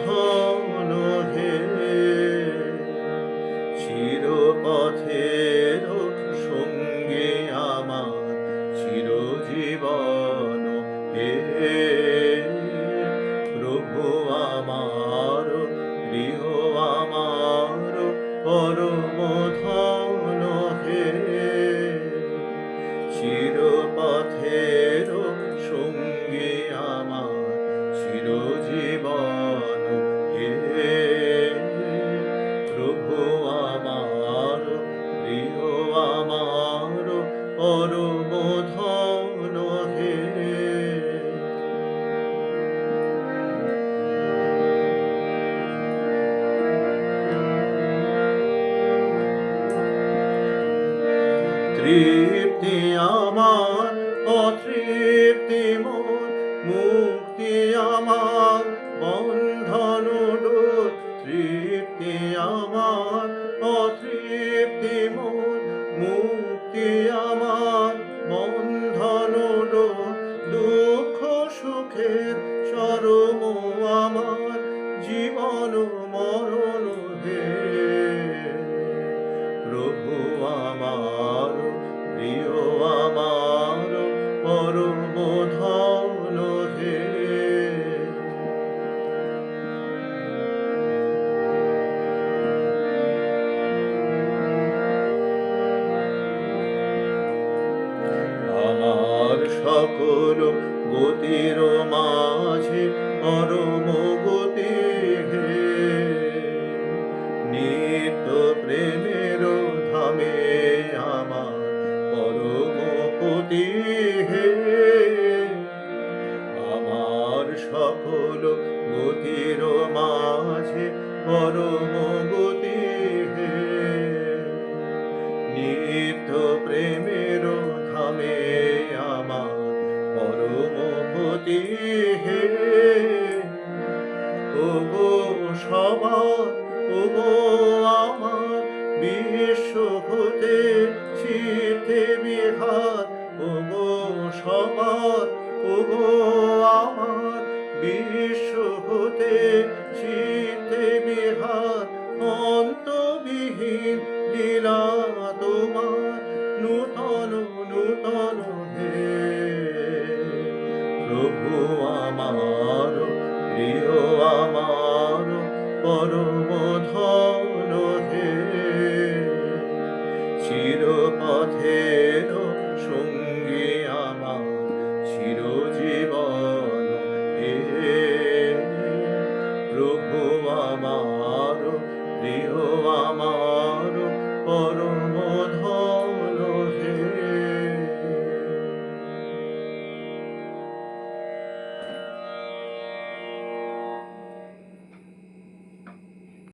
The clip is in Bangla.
ধন হে, চিরপথের সঙ্গে আমার চিরজীবন হে, প্রভু আমার প্রিয় আমার পরম ধন হে, চিরপথের সঙ্গে আমার চিরজীবন হে, প্রভু আমার প্রিয় আমার পরম ধন হে। তৃপ্তি আমার অতৃপ্তি মোর, মুক্তি আমার বন্ধন ডোর। তৃপ্তি আমার অতৃপ্তি মোর, মুক্তি আমার বন্ধন ডোর। দুঃখ সুখের চরম আমার জীবন মরণ হে, প্রভু আমার প্রিয় আমার পরম ধন হে। আমার সকল গতির মাঝে পরম গতি হে, নিত্য প্রেমের ধামে আমার পরম পতি হে। আমার সকল গতির মাঝে পরম গতি হে, নিত্য প্রেমের ধামে আমার পরম পতি হে। ওগো সবার, ওগো আমার বিশ্ব হতে চিতে বিহার। ওগো সবার, ওগো আমার বিশ্ব হতে চিতে বিহার। অন্তবিহীন লীলা তোমার নূতন নূতন হে, প্রভু আমার প্রিয় আমার পরম ধন হে, চিরপথের সঙ্গী আমার চিরজীবন হে, প্রভু আমার প্রিয় আমার পরম